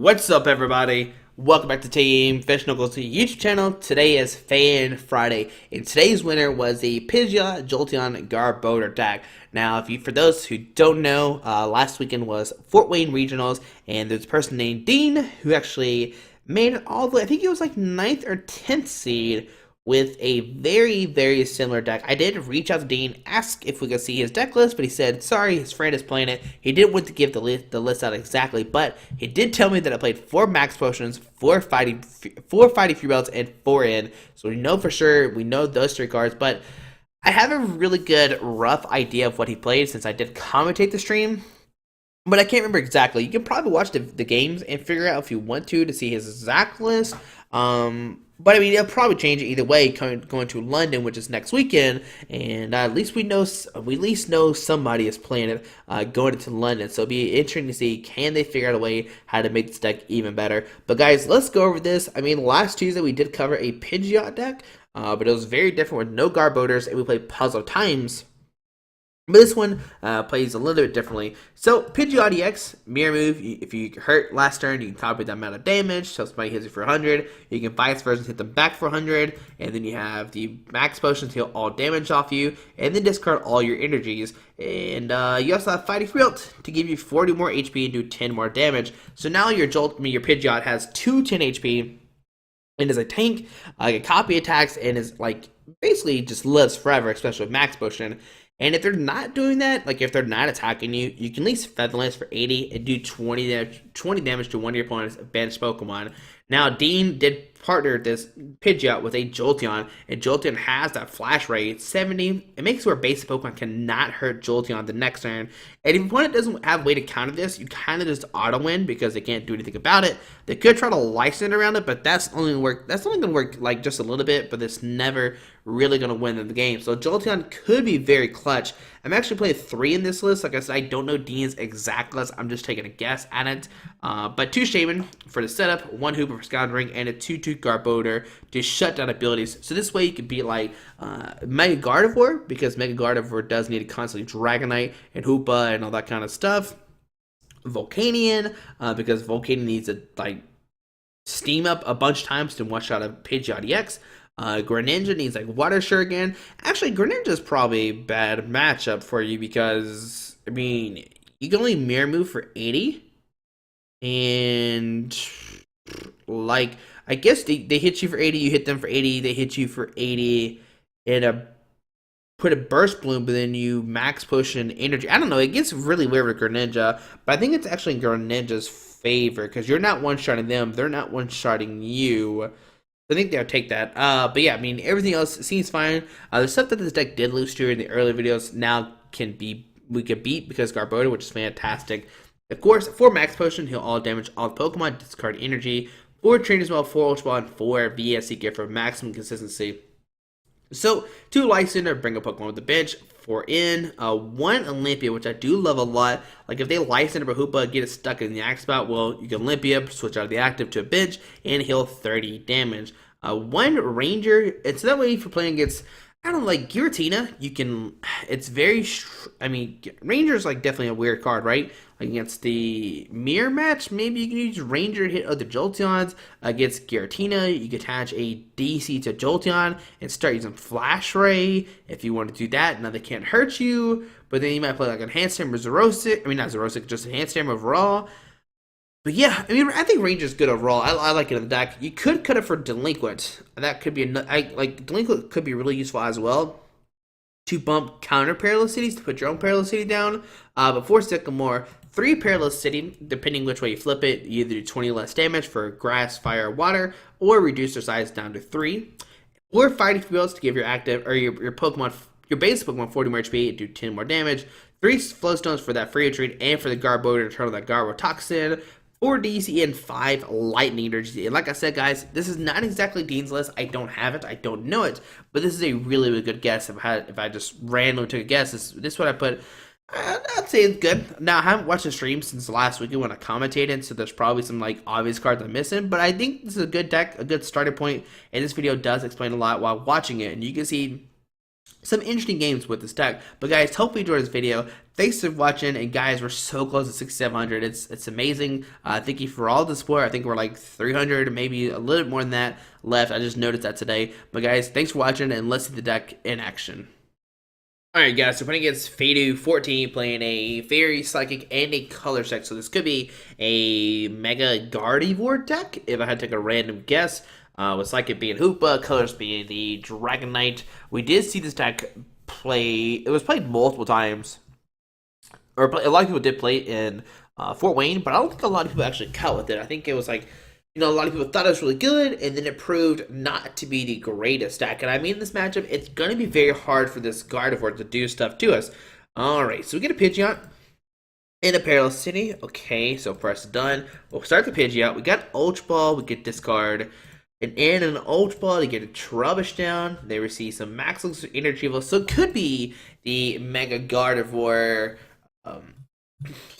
What's up, everybody? Welcome back to Team Fish Knuckles YouTube channel. Today is Fan Friday, and today's winner was the Pidgeot Jolteon Garbodor deck. Now, for those who don't know, last weekend was Fort Wayne Regionals, and there's a person named Dean who actually made it all the way. I think it was like 9th or 10th seed with a very similar deck. I did reach out to Dean, ask if we could see his deck list, but he said sorry, his friend is playing it. He didn't want to give the list out exactly, but he did tell me that I played 4 Max Potions, 4 Fighting Free Belts, and 4 in. So we know for sure, we know those 3 cards, but I have a really good rough idea of what he played since I did commentate the stream. But I can't remember exactly. You can probably watch the games and figure out if you want to see his exact list. But I mean, it'll probably change it either way. Going to London, which is next weekend, and at least we know somebody is playing it going into London. So it'll be interesting to see, can they figure out a way how to make this deck even better. But guys, let's go over this. I mean, last Tuesday we did cover a Pidgeot deck, but it was very different with no Garbodors, and we played Puzzle Times. But this one plays a little bit differently. So, Pidgeot-EX, mirror move. If you hurt last turn, you can copy that amount of damage. So, somebody hits you for 100. You can vice versa hit them back for 100. And then you have the Max Potion to heal all damage off you. And then discard all your energies. And you also have Fighting Free Belt to give you 40 more HP and do 10 more damage. So, now your Pidgeot has 10 HP. And is a tank, can copy attacks, and is like basically just lives forever, especially with Max Potion. And if they're not doing that, like if they're not attacking you, you can at least Featherlance for 80 and do 20 damage to one of your opponent's bench Pokemon. Now, Dean did partner this Pidgeot with a Jolteon, and Jolteon has that flash rate, 70. It makes it where basic Pokemon cannot hurt Jolteon the next turn. And if your opponent doesn't have a way to counter this, you kind of just auto-win because they can't do anything about it. They could try to Lysandre around it, but that's only going to work like just a little bit, but it's never really going to win in the game. So Jolteon could be very clutch. I'm actually playing 3 in this list. Like I said, I don't know Dean's exact list. I'm just taking a guess at it. But 2 Shaymin for the setup, 1 Hoopa for Scouting, and a 2/2 Garbodor to shut down abilities. So this way you could be like Mega Gardevoir, because Mega Gardevoir does need to constantly Dragonite and Hoopa and all that kind of stuff. Volcanion, because Volcanion needs to like steam up a bunch of times to one shot of Pidgeot-EX. Greninja needs like Water Shuriken. Actually, Greninja is probably a bad matchup for you because, I mean, you can only mirror move for 80. And, like, I guess they hit you for 80, you hit them for 80, they hit you for 80, and put a Burst Bloom, but then you Max Potion Energy. I don't know, it gets really weird with Greninja, but I think it's actually in Greninja's favor because you're not one-shotting them, they're not one-shotting you. I think they'll take that. But yeah, I mean, everything else seems fine. The stuff that this deck did lose to in the early videos now we can beat because Garbodor, which is fantastic. Of course, 4 Max Potion, heal all damage, all Pokemon, discard energy. 4 Trainers Mail, 4 Ultra Ball, and 4 VS Seeker for maximum consistency. So, 2 Lysandre, bring a Pokemon with the bench. 4 in, 1 Olympia, which I do love a lot. Like if they Lysandre or Hoopa, get it stuck in the active spot, well, you can Olympia, switch out of the active to a bench, and heal 30 damage. 1 Ranger, and so that way if you're playing against, I don't know, like Giratina, you can, it's very, I mean, Ranger is like definitely a weird card, right? Like against the mirror match, maybe you can use Ranger to hit other Jolteons. Against Giratina, you can attach a DC to Jolteon and start using Flash Ray if you want to do that. Now they can't hurt you, but then you might play like Enhanced Hammer Zerosic, I mean not Zerosic, just Enhanced Hammer overall. But yeah, I mean, I think Ranger's good overall. I like it in the deck. You could cut it for Delinquent. That could be like Delinquent could be really useful as well to bump counter Parallel Cities to put your own Parallel City down. But for Sycamore, 3 Parallel City, depending which way you flip it, you either do 20 less damage for Grass, Fire, or Water, or reduce their size down to 3. Or Fighting Free Belts to give your active or your Pokemon, your basic Pokemon 40 more HP and do 10 more damage. 3 Float Stones for that free retreat and for the Garbodor to turn on that Garbodor Toxin. 4 DC and 5 Lightning Energy. And like I said, guys, this is not exactly Dean's list. I don't have it. I don't know it. But this is a really good guess. If I just randomly took a guess, this is what I put. I'd say it's good. Now, I haven't watched the stream since last week when I commentated, so there's probably some like obvious cards I'm missing. But I think this is a good deck, a good starting point. And this video does explain a lot while watching it. And you can see some interesting games with this deck. But guys, hope you enjoyed this video. Thanks for watching, and guys, we're so close to 6,700. It's amazing. Thank you for all the support. I think we're like 300, maybe a little bit more than that left. I just noticed that today. But guys, thanks for watching, and let's see the deck in action. Alright guys, so playing against Fadu 14, playing a Fairy, Psychic, and a Color deck. So this could be a Mega Gardevoir deck, if I had to take a random guess. With Psychic being Hoopa, Colors being the Dragonite. We did see this deck play, it was played multiple times. Or a lot of people did play it in Fort Wayne, but I don't think a lot of people actually cut with it. I think it was like, a lot of people thought it was really good, and then it proved not to be the greatest deck. And I mean, in this matchup, it's going to be very hard for this Gardevoir to do stuff to us. Alright, so we get a Pidgeot in a Parallel City. Okay, so press done. We'll start the Pidgeot. We got Ultra Ball, we get discard. And in an Ultra Ball, they get a Trubbish down. They receive some Max Energy Evo. So it could be the Mega Gardevoir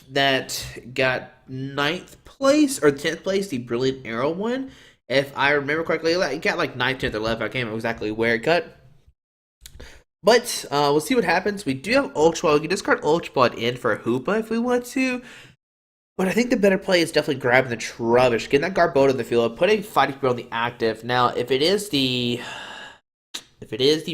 that got 9th place or 10th place, the Brilliant Arrow one. If I remember correctly, it got like 9th, 10th, or 11th. I can't remember exactly where it cut. But we'll see what happens. We do have Ultra Ball. We can discard Ultra Ball in for a Hoopa if we want to. But I think the better play is definitely grabbing the Trubbish, getting that Garbodor in the field, putting Fighting Spirit on the active. Now, if it is the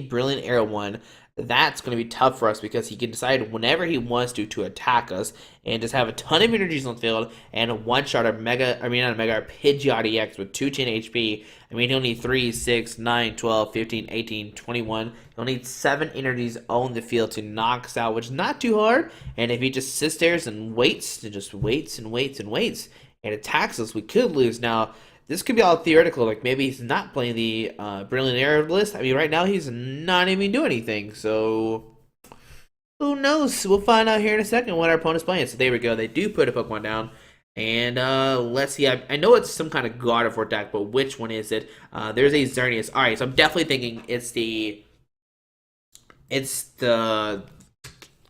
Brilliant Arrow one, that's going to be tough for us because he can decide whenever he wants to attack us and just have a ton of energies on the field and a one-shot our Pidgeot-EX with 210 HP. I mean, he'll need 3, 6, 9, 12, 15, 18, 21. He'll need 7 energies on the field to knock us out, which is not too hard. And if he just sits there and waits, and attacks us, we could lose. Now, this could be all theoretical, like maybe he's not playing the Brilliant Arrow list. I mean, right now he's not even doing anything, so who knows? We'll find out here in a second what our opponent's playing. So there we go. They do put a Pokemon down. And let's see. I know it's some kind of Gardevoir deck, but which one is it? There's a Xerneas. All right, so I'm definitely thinking it's the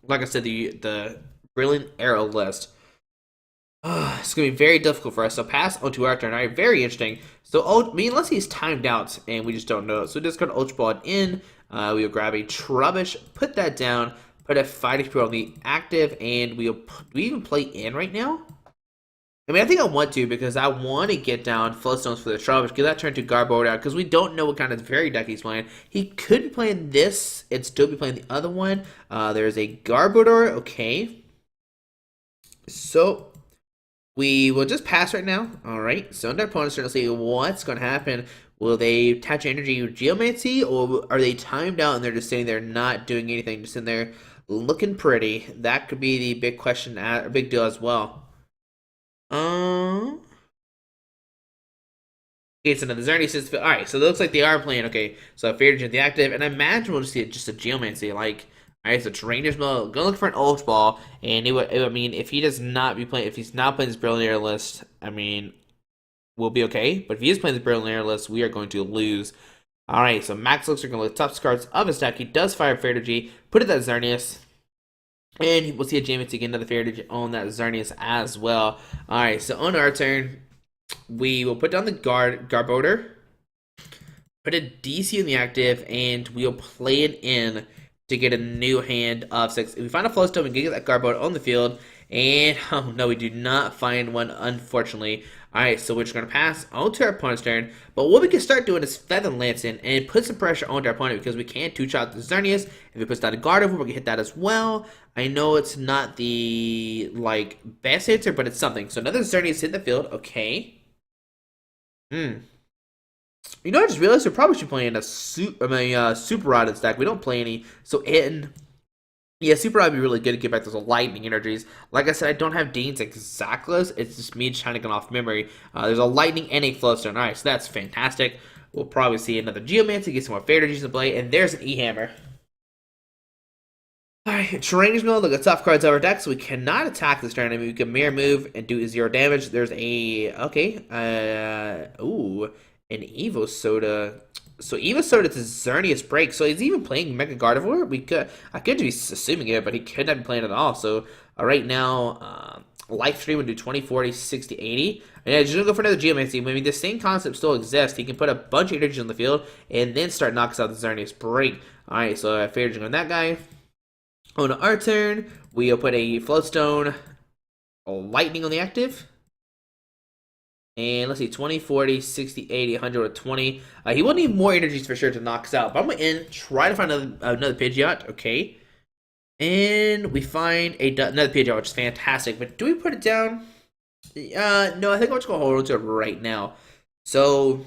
like I said, the Brilliant Arrow list. It's going to be very difficult for us. So pass onto our turn. All right, very interesting. So, unless he's timed out and we just don't know. So discard Ultra Ball in. We will grab a Trubbish, put that down, put a Fighting Spirit on the active, and do we even play in right now? I mean, I think I want to because I want to get down Float Stones for the Trubbish, get that turn to Garbodor out because we don't know what kind of fairy deck he's playing. He could be playing this and still be playing the other one. There's a Garbodor. Okay. So we will just pass right now. Alright, so their opponent's trying to see what's going to happen. Will they attach energy with Geomancy, or are they timed out and they're just sitting there not doing anything, just sitting there looking pretty? That could be the big question, a big deal as well. Okay, so now the Xerneas says, alright, so it looks like they are playing, okay, so Fairy Gen the active, and I imagine we'll just see just a Geomancy, like, alright, so Trainers Mail, go look for an Ultra Ball, and I mean, if he does not be playing, if he's not playing this Brilliant Arrow list, I mean, we'll be okay. But if he is playing this Brilliant Arrow list, we are going to lose. Alright, so Max looks like going to look top cards of his deck. He does fire Fairy Energy, put it at Xerneas, and we'll see a Geomancy again, another Fairy Energy on that Xerneas as well. Alright, so on our turn, we will put down the Garbodor, put a DC in the active, and we'll play it in to get a new hand of 6. If we find a Float Stone, we can get that Garbodor on the field. And, oh no, we do not find one, unfortunately. Alright, so we're just going to pass onto our opponent's turn. But what we can start doing is Feather Lancing and put some pressure onto our opponent because we can't two-shot the Xerneas. If he puts down a Gardevoir, we can hit that as well. I know it's not the, like, best answer, but it's something. So another Xerneas hit the field. Okay. You know, I just realized we probably should play in a Super Rod in stack. We don't play any. So yeah, Super Rod would be really good to get back those lightning energies. Like I said, I don't have Dean's Exactlas. It's just me trying to get off memory. There's a lightning and a Float Stone. Alright, so that's fantastic. We'll probably see another Geomancy, get some more Fairy Energies to play, and there's an E-Hammer. Alright, Trainers Mail, look at top cards of our deck, so we cannot attack this turn. I mean, we can Mirror Move and do 0 damage. There's a, okay, an Evo Soda. So Evo Soda to Xerneas break. So he's even playing Mega Gardevoir. I could be assuming it, but he could not be playing at all. So right now, Life Stream would do 20, 40, 60, 80. And yeah, just gonna go for another Geomancy. I mean, the same concept still exists. He can put a bunch of energy on the field and then start knocks out the Xerneas Break. Alright, so I figured on that guy. On our turn, we'll put a Float Stone, a Lightning on the active. And let's see, 20, 40, 60, 80, 100 with 20. He will need more energies for sure to knock us out. But I'm going to end, try to find another Pidgeot. Okay. And we find another Pidgeot, which is fantastic. But do we put it down? No, I think I'm just going to hold on to it right now. So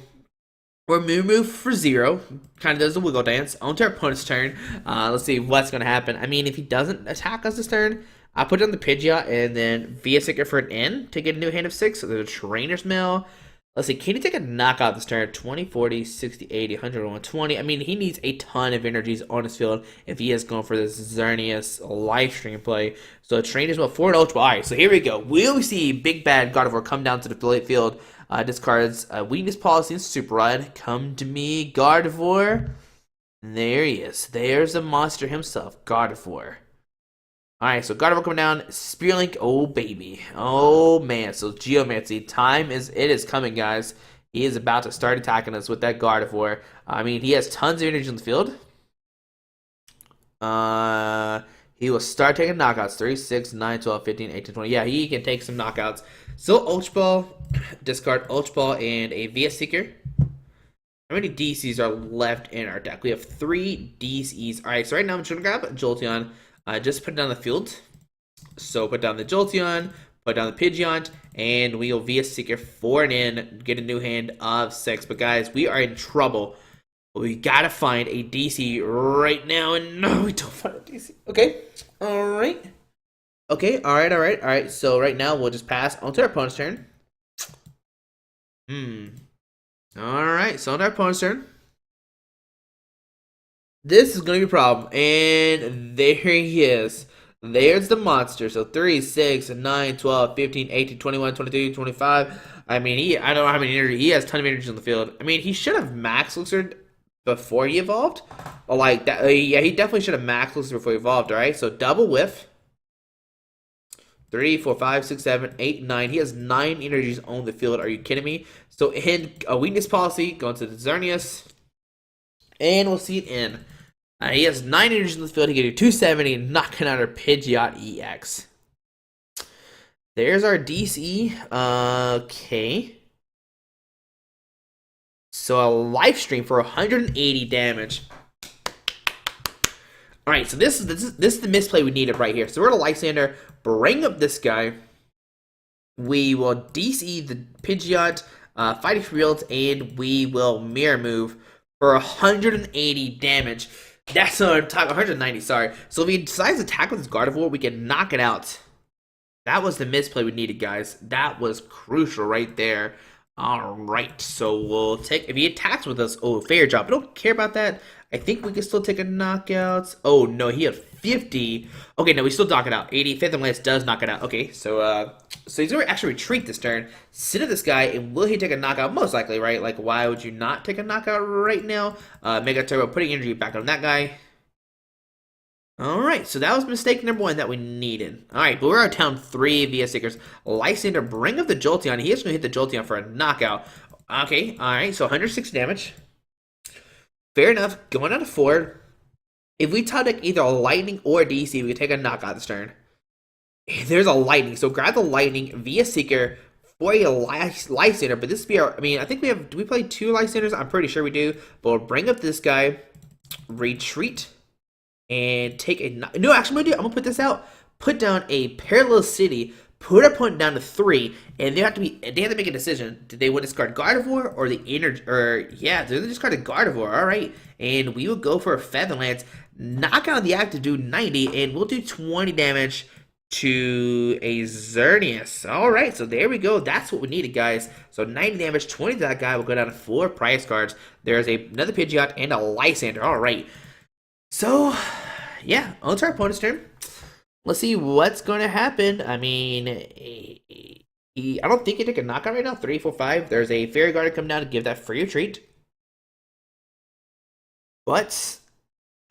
we're move for 0. Kind of does the wiggle dance. On to our opponent's turn. Let's see what's going to happen. I mean, if he doesn't attack us this turn, I'll put down the Pidgeot and then via Seeker for an N to get a new hand of 6. So there's a Trainer's Mail. Let's see, can he take a knockout this turn? 20, 40, 60, 80, 100, 120. I mean, he needs a ton of energies on his field if he is going for this Xerneas live stream play. So Trainer's Mail for an Ultra Ball. Alright, so here we go. Will we see Big Bad Garbodor come down to the field? Discards Weakness Policy and Super Rod. Come to me, Garbodor. There he is. There's the monster himself, Garbodor. Alright, so Garbodor coming down, Spearlink, oh baby. Oh man, so Geomancy, it is coming, guys. He is about to start attacking us with that Garbodor. I mean, he has tons of energy on the field. He will start taking knockouts, 3, 6, 9, 12, 15, 18, 20. Yeah, he can take some knockouts. So Ultra Ball, discard Ultra Ball and a VS Seeker. How many DCs are left in our deck? We have 3 DCs. Alright, so right now I'm just going to grab Jolteon. Just put it down the field. So put down the Jolteon, put down the Pidgeot, and we will via Seeker for an in, get a new hand of 6. But guys, we are in trouble. We gotta find a DC right now, and no, we don't find a DC. Okay, alright. Okay, alright. So right now we'll just pass on to our opponent's turn. Alright, so on our opponent's turn. This is going to be a problem. And there he is. There's the monster. So 3, 6, 9, 12, 15, 18, 21, 22, 25. I mean, I don't know how many energy. He has a ton of energy on the field. I mean, he should have max elixir before he evolved. Or like that. Yeah, he definitely should have max elixir before he evolved, alright? So double whiff. 3, 4, 5, 6, 7, 8, 9. He has 9 energies on the field. Are you kidding me? So in a weakness policy, going to the Xerneas. And we'll see it in. He has 9 energies in the field. He can do 270 and knocking out our Pidgeot-EX. There's our DC. Okay. So a life stream for 180 damage. Alright, so this is the misplay we needed right here. So we're going to Lysandre, bring up this guy. We will DC the Pidgeot, Fighting Field, and we will Mirror Move for 180 damage. That's our attack, 190, sorry. So if he decides to attack with his Garbodor, we can knock it out. That was the misplay we needed, guys. That was crucial right there. Alright, so we'll take, if he attacks with us, oh, fair job. I don't care about that. I think we can still take a knockout. Oh, no, he had 50. Okay, no, we still knock it out. 80, Fifth and Lance does knock it out. Okay, so he's going to actually retreat this turn. Sit at this guy, and will he take a knockout? Most likely, right? Like, why would you not take a knockout right now? Mega Turbo, putting energy back on that guy. Alright, so that was mistake number 1 that we needed. Alright, but we're out down 3 via Seekers. Lysandre, bring up the Jolteon. He is going to hit the Jolteon for a knockout. Okay, alright, so 106 damage. Fair enough, going out of 4. If we top deck either a Lightning or a DC, we can take a knockout this turn. There's a Lightning, so grab the Lightning via Seeker for a Lysandre, but this would be our, I mean, I think we have, do we play 2 Lysandres? I'm pretty sure we do, but we'll bring up this guy, retreat, and take a, no, actually, I'm going to put this out, put down a Parallel City, put our opponent down to 3, and they have to make a decision. Did they want to discard Garbodor or the energy, or, yeah, they're discarding Garbodor, alright, and we will go for a Featherlance, knock out the active, do 90, and we'll do 20 damage to a Xerneas. Alright, so there we go. That's what we needed, guys. So 90 damage, 20 to that guy. We'll go down to 4 prize cards. There's another Pidgeot and a Lysandre. Alright. So, yeah, on to our opponent's turn. Let's see what's going to happen. I mean, I don't think he took a knockout right now. 3, 4, 5. There's a Fairy Guard to come down to give that free retreat. But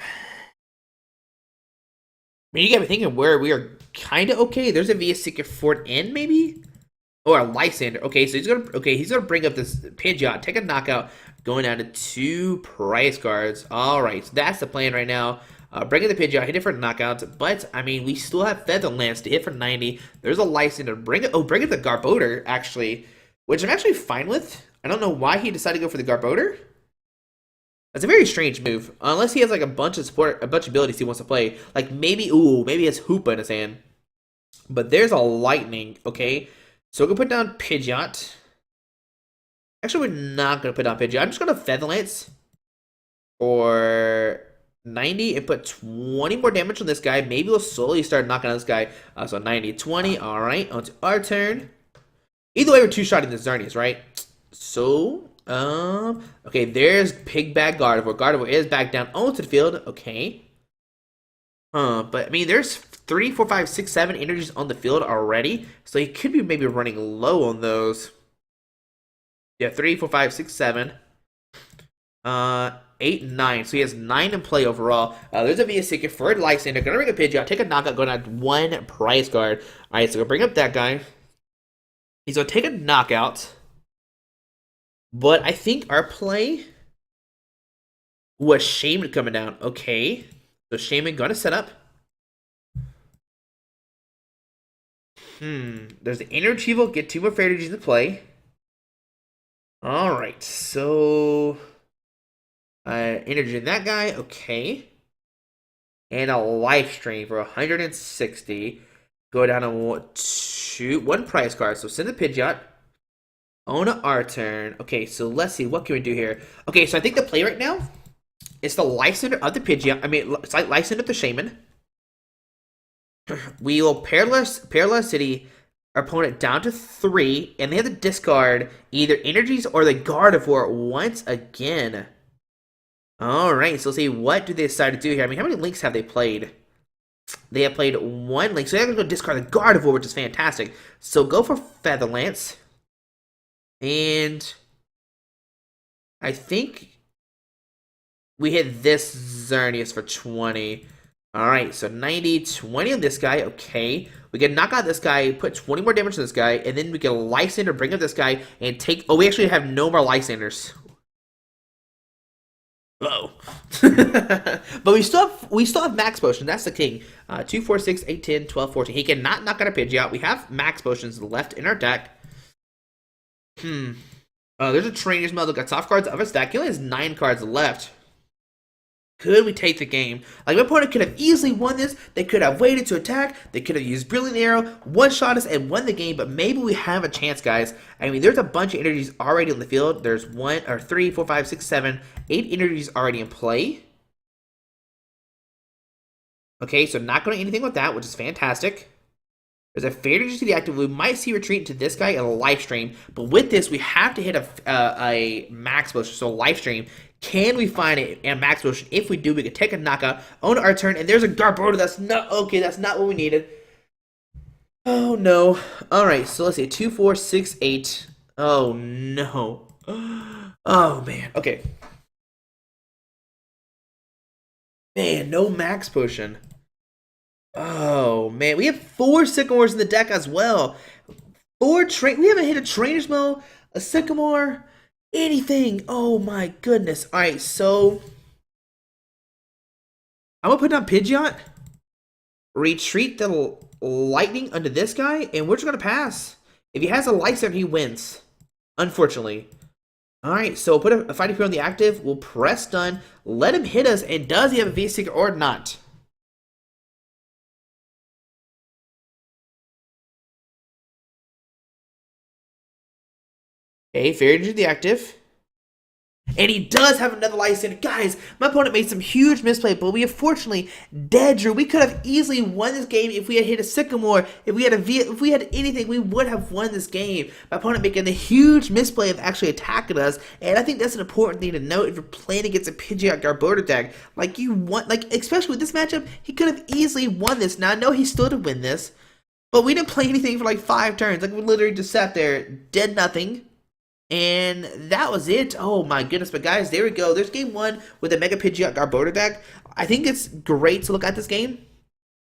I mean, you got me thinking where we are kind of okay. There's a VS Seeker Fort in maybe, or a Lysandre. Okay, so he's gonna bring up this Pidgeot, take a knockout, going down to 2 price cards. All right, so that's the plan right now. Bring in the Pidgeot, hit it for knockouts, but I mean we still have Featherlance to hit for 90. There's a Lysandre. Bring it. Oh, bring in the Garbodor actually, which I'm actually fine with. I don't know why he decided to go for the Garbodor. That's a very strange move, unless he has like a bunch of abilities he wants to play. Like maybe he has Hoopa in his hand. But there's a Lightning, okay? So we're gonna put down Pidgeot. Actually, we're not gonna put down Pidgeot. I'm just gonna Featherlance for 90 and put 20 more damage on this guy. Maybe we'll slowly start knocking out this guy. So 90, 20. All right, on to our turn. Either way, we're two-shotting the Xerneas, right? So. Okay, there's Pigbat Gardevoir. Gardevoir is back down onto the field. Okay. But I mean, there's 3, 4, 5, 6, 7 energies on the field already. So he could be maybe running low on those. Yeah, 3, 4, 5, 6, 7. 8, 9. So he has 9 in play overall. There's a VS Seeker for Lysandre. Gonna bring a Pidgeot, take a knockout, going on 1 prize card. Alright, so we'll bring up that guy. He's gonna take a knockout. But I think our play was Shaymin coming down. Okay. So Shaymin gonna set up. There's the Energy Evo. Get 2 more Fairy Energies in play. Alright. So energy in that guy. Okay. And a Life Strain for 160. Go down to 1 prize card. So send the Pidgeot. On our turn. Okay, so let's see. What can we do here? Okay, so I think the play right now is the Lysandre of the Pidgeot. I mean, it's like Lysandre of the Shaymin. We will Parallel City our opponent down to 3, and they have to discard either energies or the Gardevoir once again. Alright, so let's see. What do they decide to do here? I mean, how many links have they played? They have played 1 link, so they're going to go discard the Gardevoir, which is fantastic. So go for Featherlance. And I think we hit this Xerneas for 20. Alright, so 90, 20 on this guy. Okay. We can knock out this guy, put 20 more damage on this guy, and then we can Lysandre, bring up this guy, and take... Oh, we actually have no more Lysandres. Uh-oh. But we still have Max Potion. That's the king. 2, 4, 6, 8, 10, 12, 14. He cannot knock out a Pidgeot. We have Max Potions left in our deck. There's a Trainers Mail. Look at soft cards of his deck. He only has 9 cards left. Could we take the game? Like, my opponent could have easily won this. They could have waited to attack. They could have used Brilliant Arrow, one-shot us, and won the game. But maybe we have a chance, guys. I mean, there's a bunch of energies already on the field. There's 1, or 3, 4, 5, 6, 7, 8 energies already in play. Okay, so not going to do anything with that, which is fantastic. There's a Fairy Energy to the active. We might see retreat into this guy and a Life Stream. But with this, we have to hit a Max Potion. So Life Stream. Can we find a Max Potion? If we do, we can take a knockout on our turn. And there's a Garbodor. That's not okay. That's not what we needed. Oh, no. All right. So let's see. 2, 4, 6, 8. Oh, no. Oh, man. Okay. Man, no Max Potion. Oh, man. We have 4 Sycamores in the deck as well. We haven't hit a Trainer's Mail, a Sycamore, anything. Oh, my goodness. All right, so I'm going to put down Pidgeot, retreat the Lightning under this guy, and we're just going to pass. If he has a Lysandre, he wins, unfortunately. All right, so we'll put a Fighting Spirit on the active. We'll press done. Let him hit us, and does he have a V-Seeker or not? Okay, Fairy Energy the active. And he does have another Lysandre. Guys, my opponent made some huge misplay, but we unfortunately dead drew. We could have easily won this game if we had hit a Sycamore. If we had anything, we would have won this game. My opponent making the huge misplay of actually attacking us. And I think that's an important thing to note if you're playing against a Pidgeot Garbodor deck. Like, especially with this matchup, he could have easily won this. Now, I know he still did win this, but we didn't play anything for like 5 turns. Like, we literally just sat there, did nothing. And that was it. Oh my goodness. But guys, there we go. There's game 1 with the Mega Pidgeot Garbodor deck. I think it's great to look at this game.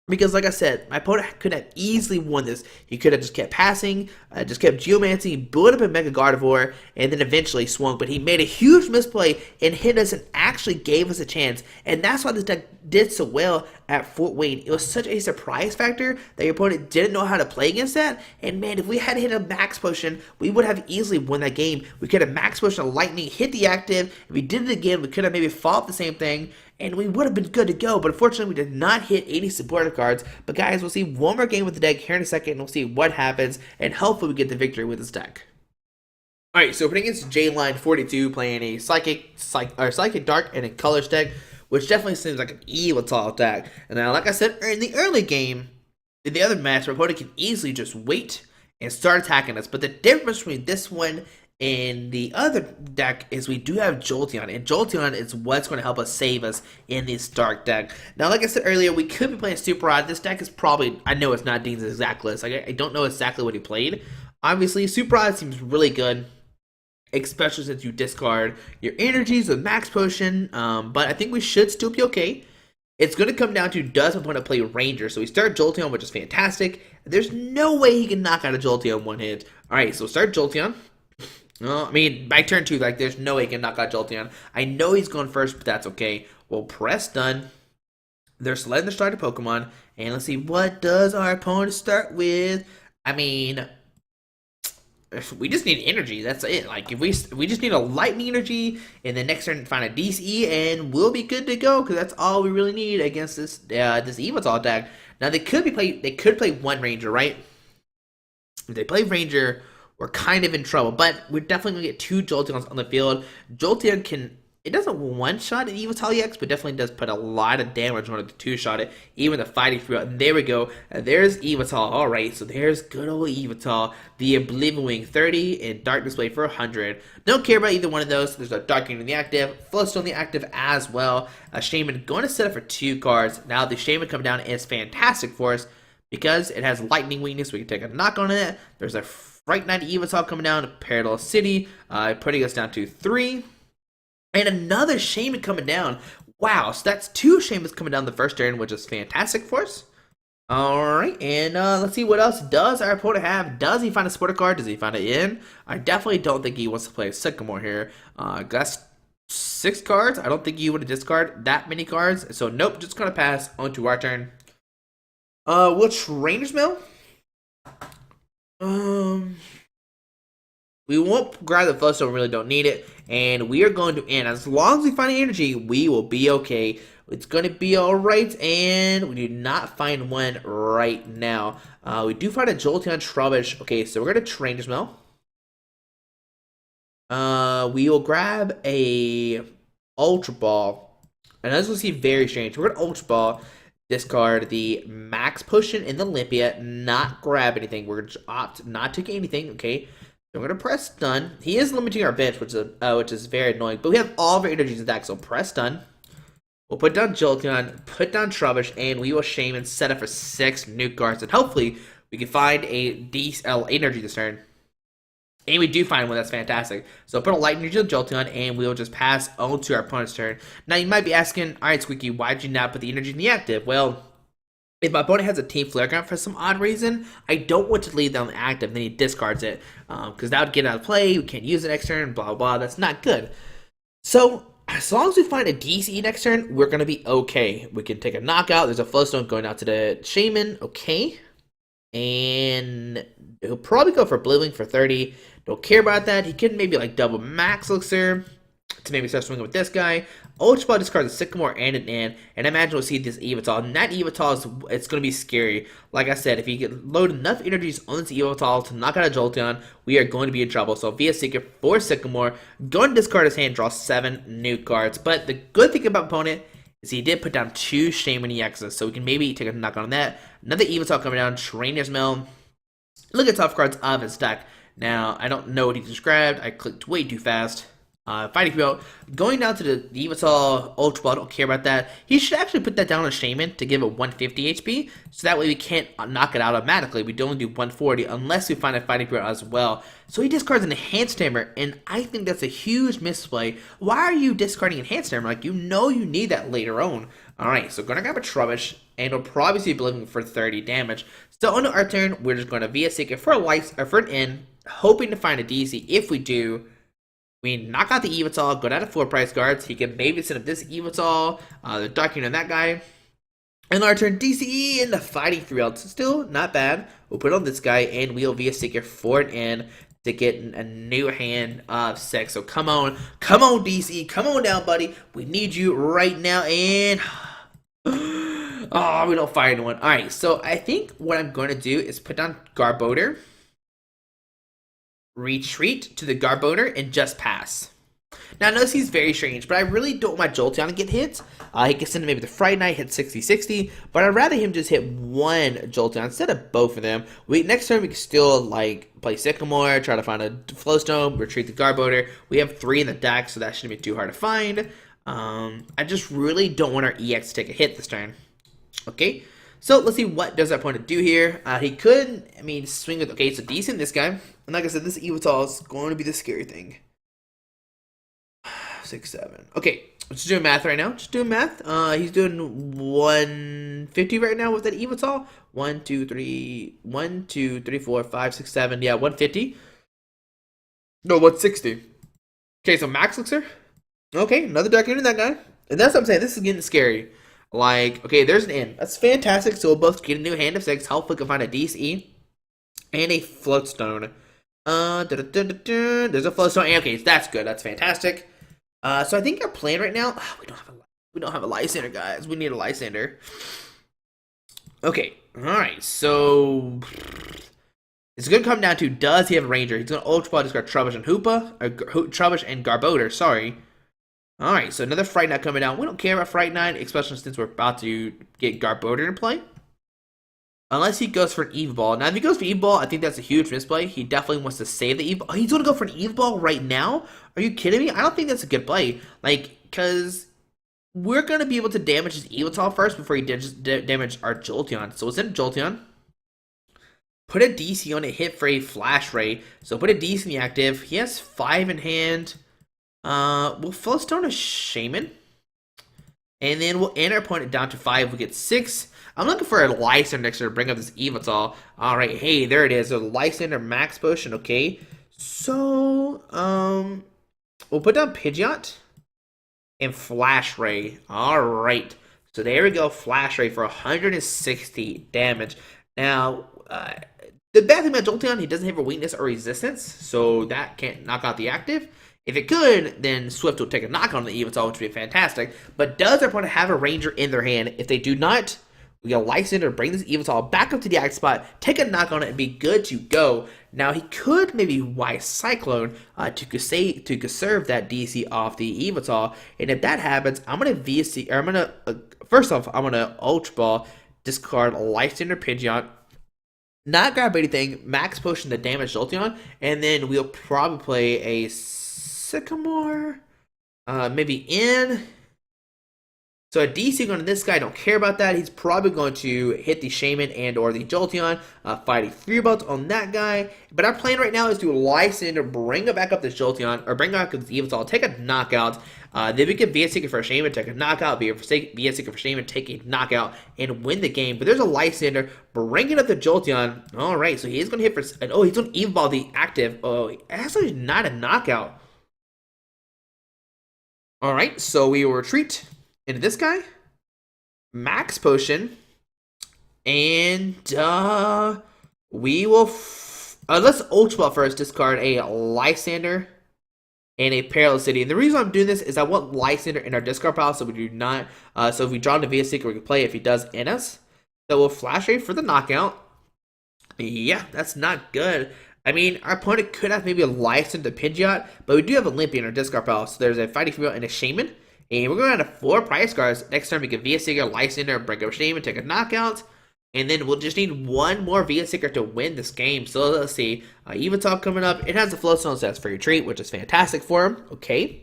Because, like I said, my opponent could have easily won this. He could have just kept passing, just kept geomancy, blew up a Mega Gardevoir, and then eventually swung. But he made a huge misplay and hit us and actually gave us a chance. And that's why this deck did so well at Fort Wayne. It was such a surprise factor that your opponent didn't know how to play against that. And man, if we had hit a Max Potion, we would have easily won that game. We could have Max Potion a Lightning, hit the active. If we did it again, we could have maybe fought the same thing, and we would have been good to go. But unfortunately, we did not hit 80 supporter cards. But guys, we'll see one more game with the deck here in a second, and we'll see what happens, and hopefully we get the victory with this deck. Alright, so playing against J-Line42, playing a Psychic Dark and a Colors deck, which definitely seems like an Yveltal deck. And now, like I said, in the early game, in the other match, our opponent can easily just wait and start attacking us. But the difference between this one and the other deck is we do have Jolteon, and Jolteon is what's going to help us save us in this dark deck. Now, like I said earlier, we could be playing Super Rod. This deck is probably, I know it's not Dean's exact list. I don't know exactly what he played. Obviously, Super Rod seems really good, especially since you discard your energies with Max Potion, but I think we should still be okay. It's going to come down to, does my opponent play Ranger? So we start Jolteon, which is fantastic. There's no way he can knock out a Jolteon one hit. Alright, so start Jolteon. I mean, by turn 2, like, there's no way he can knock out Jolteon. I know he's going first, but that's okay. We'll press done. They're selecting the starter Pokemon, and let's see, what does our opponent start with? I mean, we just need energy. That's it. Like, if we just need a lightning energy, and then next turn find a DCE, and we'll be good to go. Because that's all we really need against this this Yveltal deck. Now they could play one Ranger, right? If they play Ranger, we're kind of in trouble. But we're definitely gonna get 2 Jolteons on the field. Jolteon can. It doesn't one-shot an Yveltal-EX, but definitely does put a lot of damage on it to 2-shot it, even the fighting throughout. And there we go. There's Yveltal. Alright, so there's good old Yveltal. The Oblivion Wing 30 and Dark Display for 100. Don't care about either one of those. There's a Dark Unit in the active, Float Stone in the active as well. A Shaymin going to set up for 2 cards. Now the Shaymin coming down is fantastic for us because it has Lightning weakness. We can take a knock on it. There's a Fright Knight Yveltal coming down to Parallel City, putting us down to 3. And another Shaymin coming down. Wow, so that's 2 Shaymins coming down the first turn, which is fantastic for us. Alright, and let's see what else does our opponent have. Does he find a supporter card? Does he find it in? I definitely don't think he wants to play Sycamore here. Got 6 cards. I don't think he would discard that many cards. So nope, just going to pass on to our turn. We'll Trainers Mail. We won't grab the Float Stone, we really don't need it. And we are going to end. As long as we find energy, we will be okay. It's going to be alright. And we do not find one right now. We do find a Jolteon Trubbish. Okay, so we're going to Trainers Mail. We will grab a Ultra Ball. And as we'll see, very strange. We're going to Ultra Ball. Discard the Max Potion in the Olympia. Not grab anything. We're going to opt not to get anything. Okay. So we're going to press done. He is limiting our bench, which is very annoying. But we have all of our energies in the deck, so press done. We'll put down Jolteon, put down Trubbish, and we will Shaymin set up for 6 new cards. And hopefully, we can find a DL energy this turn. And we do find one. That's fantastic. So put a Light Energy on Jolteon, and we'll just pass on to our opponent's turn. Now, you might be asking, alright, Squeaky, why did you not put the energy in the active? Well, if my opponent has a Team Flare Gun for some odd reason, I don't want to leave them active, then he discards it. Because that would get out of play, we can't use it next turn, blah, blah, blah. That's not good. So, as long as we find a DC next turn, we're going to be okay. We can take a knockout. There's a Float Stone going out to the Shaymin. Okay. And he'll probably go for Blue Wing for 30. Don't care about that. He could maybe like double Max Elixir to maybe start swinging with this guy. Ultra Ball discards a Sycamore and an Ant. And I imagine we'll see this Yveltal. And that Yveltal, it's going to be scary. Like I said, if you can load enough energies on this Yveltal to knock out a Jolteon, we are going to be in trouble. So via Seeker for Sycamore, going to discard his hand, draw 7 new cards. But the good thing about opponent is he did put down 2 Shaymin-EXs. So we can maybe take a knock on that. Another Yveltal coming down, Trainers Mail. Look at top cards of his deck. Now, I don't know what he described. I clicked way too fast. Fighting Pidgeot. Going down to the Yveltal Ultra Ball, I don't care about that. He should actually put that down on Shaymin to give it 150 HP, so that way we can't knock it out automatically. We only do 140 unless we find a Fighting Pidgeot as well. So he discards an Enhanced Hammer, and I think that's a huge misplay. Why are you discarding Enhanced Hammer? Like, you know you need that later on. Alright, so gonna grab a Trubbish, and we'll probably see Believing for 30 damage. So on our turn, we're just gonna VS Seeker for a life or for an N, hoping to find a DC. If we do, we knock out the Yveltal, go down to 4 price cards. He can maybe send up this Yveltal, the Dark Union on that guy. And our turn, DCE and the Fighting Field. Still not bad. We'll put it on this guy, and we'll VS Seeker for an N to get a new hand of 6. So come on, DC, come on down, buddy. We need you right now, and oh, we don't fire anyone. All right, so I think what I'm going to do is put down Garbodor, retreat to the Garbodor, and just pass. Now, notice he's very strange, but I really don't want my Jolteon to get hit. He can send maybe the Fright Knight, hit 60-60, but I'd rather him just hit one Jolteon instead of both of them. Next turn, we can still, like, play Sycamore, try to find a Float Stone, retreat the Garbodor. We have 3 in the deck, so that shouldn't be too hard to find. I just really don't want our EX to take a hit this turn. Okay, so let's see what does our opponent do here. He could, swing with, okay, so decent this guy. And like I said, this Yveltal is going to be the scary thing. 6, 7. Okay, let's just do math right now. Just doing math. He's doing 150 right now with that Yveltal. 1, 2, 3, 4, 5, 6, 7. Yeah, 150. No, 160. Okay, so Max Elixir. Okay, another Dark Union that guy. And that's what I'm saying. This is getting scary. Like, okay, there's an N. That's fantastic. So we'll both get a new hand of 6. Hopefully we can find a DCE and a Float Stone. There's a Float Stone. Okay, that's good. That's fantastic. So I think our plan right now, we don't have a Lysandre, guys. We need a Lysandre. Okay, all right. So it's gonna come down to, does he have a Ranger? He's gonna Ultra Ball, discard Trubbish and Trubbish and Garbodor. Sorry. All right. So another Fright Knight coming down. We don't care about Fright Knight, especially since we're about to get Garbodor in play. Unless he goes for an Eve Ball. Now, if he goes for Eve Ball, I think that's a huge misplay. He definitely wants to save the Eve Ball. Oh, he's going to go for an Eve Ball right now? Are you kidding me? I don't think that's a good play. Like, because we're going to be able to damage his Yveltal first before he damage our Jolteon. So, instead of Jolteon, put a DC on it, hit for a Flash Ray. So, put a DC in the active. He has 5 in hand. We'll Float Stone a Shaymin. And then we'll end our opponent down to 5. We'll get 6. I'm looking for a Lysandre next to bring up this Yveltal. Alright, hey, there it is. So Lysandre Max Potion, okay. So, we'll put down Pidgeot and Flash Ray. Alright. So there we go, Flash Ray for 160 damage. Now, the bad thing about Jolteon, he doesn't have a weakness or resistance, so that can't knock out the active. If it could, then Swift will take a knock on the Yveltal, which would be fantastic. But does our opponent have a Ranger in their hand? If they do not, we got Lysandre to bring this Yveltal back up to the active spot, take a knock on it, and be good to go. Now, he could maybe Wise Cyclone to conserve that DC off the Yveltal. And if that happens, I'm going to VSC, or I'm going to, first off, I'm going to Ultra Ball, discard Lysandre Pidgeot, not grab anything, Max Potion to damage Jolteon, and then we'll probably play a Sycamore, maybe in. So a DC going to this guy, don't care about that. He's probably going to hit the Shaymin and or the Jolteon, fighting 3 belts on that guy. But our plan right now is to Lysandre, bring it back up this Jolteon, or bring back up this Yveltal, take a knockout. Then we can VS Seeker for Shaymin, take a knockout, VS Seeker for Shaymin, take a knockout, and win the game. But there's a Lysandre, bringing up the Jolteon. Alright, so he's going to hit for, oh, he's going to Evolve the active. Oh, actually not a knockout. Alright, so we will retreat into this guy, Max Potion, and we will, let's Ultra Ball first, discard a Lysandre and a Parallel City. And the reason I'm doing this is I want Lysandre in our discard pile, so we do not, so if we draw the VS Seeker, we can play if he does in us. So we'll Flash Ray for the knockout. Yeah, that's not good. I mean, our opponent could have maybe a Lysandre Pidgeot, but we do have Olympia in our discard pile, so there's a Fighting Field and a Shaymin. And we're going to have 4 price cards. Next turn, we can VS Seeker, Lysandre, bring up Shaymin, take a knockout. And then we'll just need one more VS Seeker to win this game. So let's see. Eventalk coming up. It has a Float Stone, so that's for your treat, which is fantastic for him. Okay.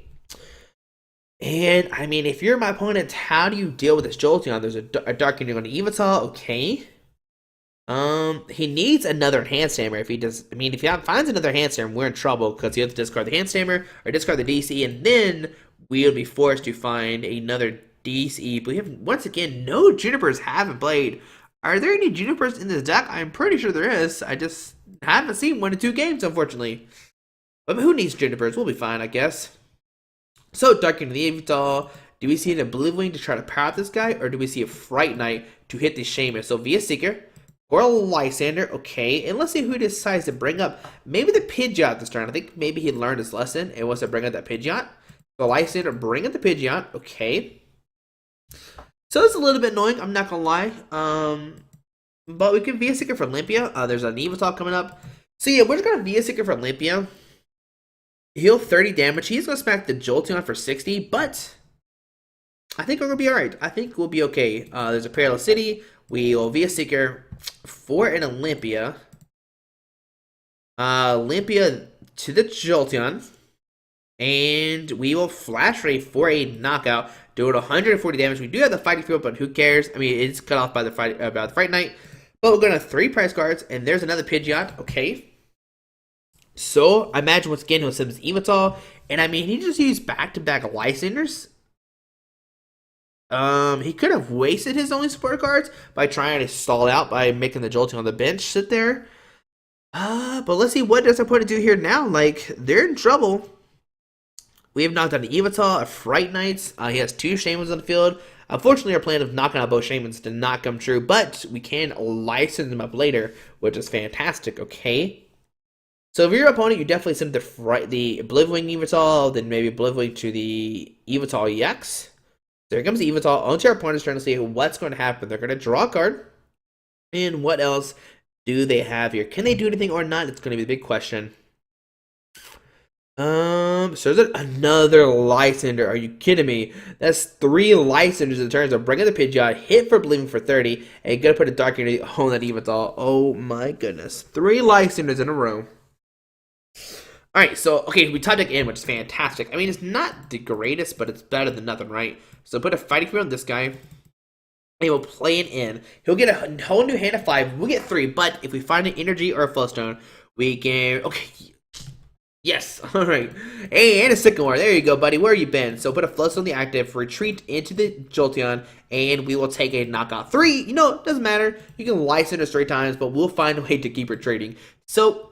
And, I mean, if you're my opponent, how do you deal with this Jolteon? There's a Dark Ending on the Eventalk. Okay. He needs another Hand Stammer. If he does, I mean, if he finds another Hand Stammer, we're in trouble because he has to discard the Hand Stammer or discard the DC, and then we'll be forced to find another DC. But we have, once again, no Junipers haven't played. Are there any Junipers in this deck? I'm pretty sure there is. I just haven't seen 1 in 2 games, unfortunately. But who needs Junipers? We'll be fine, I guess. So, Darkening the Evental. Do we see an Oblivion to try to power up this guy? Or do we see a Fright Knight to hit the Shaymin? So, via Seeker. Or a Lysandre. Okay. And let's see who decides to bring up. Maybe the Pidgeot this turn. I think maybe he learned his lesson and wants to bring up that Pidgeot. So, Lysandre, bring up the Pidgeot. Okay. So it's a little bit annoying, I'm not gonna lie. But we can VS Seeker for Olympia. There's an Eventalk coming up. So yeah, we're just gonna VS Seeker for Olympia. Heal 30 damage. He's gonna smack the Jolteon for 60, but I think we're gonna be alright. I think we'll be okay. There's a Parallel City. We will VS Seeker for an Olympia. Olympia to the Jolteon. And we will Flash Ray for a knockout. Doing 140 damage. We do have the fighting field, but who cares? I mean, it's cut off by the Fright Knight. But we're going to 3 prize cards, and there's another Pidgeot. Okay. So, I imagine once again he'll send this Evental. And I mean, he just used back-to-back Lysandres. He could have wasted his only support cards by trying to stall out by making the Jolteon on the bench sit there. But let's see, what does our opponent do here now? Like, they're in trouble. We have knocked out an Evental, a Fright Knight. He has 2 Shaymins on the field. Unfortunately, our plan of knocking out both Shaymins did not come true, but we can license them up later, which is fantastic, okay? So if you're your opponent, you definitely send the Oblivion Evental, then maybe Oblivion to the Evental-EX. So here comes the Evental. Onto our opponent's trying to see what's going to happen. They're going to draw a card. And what else do they have here? Can they do anything or not? It's going to be the big question. So there's another Lysandre. Are you kidding me? That's 3 Lysandres in terms of bringing the Pidgeot, hit for Believing for 30, and gonna put a Dark Energy on that Evental. Oh my goodness. 3 Lysandres in a row. Alright, so, okay, we top deck in, which is fantastic. I mean, it's not the greatest, but it's better than nothing, right? So put a Fighting Field on this guy. He will play it in. He'll get a whole new hand of 5. We'll get 3, but if we find an Energy or a Float Stone, we can... Okay. Yes, alright. Hey, and a Sycamore. There you go, buddy. Where you been? So put a Float Stone on the active, retreat into the Jolteon, and we will take a knockout. 3, you know, it doesn't matter. You can license us 3 times, but we'll find a way to keep retreating. So,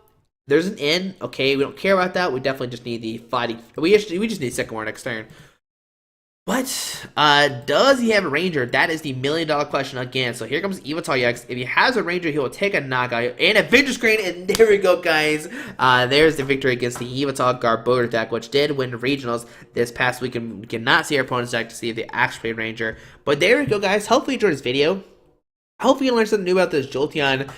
there's an N. Okay, we don't care about that. We definitely just need the fighting. We just need Sycamore next turn. But, does he have a Ranger? That is the $1 million question again. So here comes Evental-EX. If he has a Ranger, he will take a knockout and a victory screen. And there we go, guys. There's the victory against the Evental Garbodor deck, which did win regionals this past week. And we cannot see our opponent's deck to see if they actually played Ranger. But there we go, guys. Hopefully you enjoyed this video. Hopefully you learned something new about this Jolteon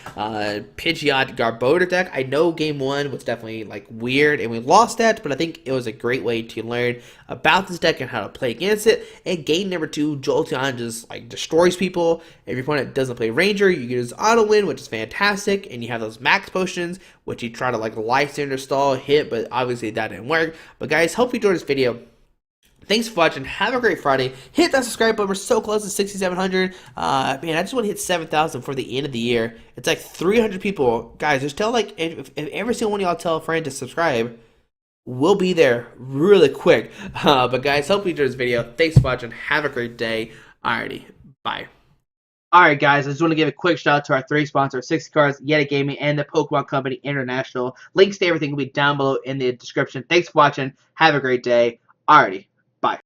Pidgeot Garbodor deck. I know game 1 was definitely like weird and we lost that, but I think it was a great way to learn about this deck and how to play against it. And game number 2, Jolteon just like destroys people. If your opponent doesn't play Ranger, you get his auto win, which is fantastic. And you have those Max Potions, which you try to like Lysandre stall hit, but obviously that didn't work. But guys, hope you enjoyed this video. Thanks for watching. Have a great Friday. Hit that subscribe button. We're so close to 6,700. Man, I just want to hit 7,000 for the end of the year. It's like 300 people. Guys, just tell, like, if every single one of y'all tell a friend to subscribe, we'll be there really quick. But guys, hope you enjoyed this video. Thanks for watching. Have a great day. Alrighty. Bye. Alright guys, I just want to give a quick shout out to our 3 sponsors, 60 Cards, Yeti Gaming, and the Pokemon Company International. Links to everything will be down below in the description. Thanks for watching. Have a great day. Alrighty.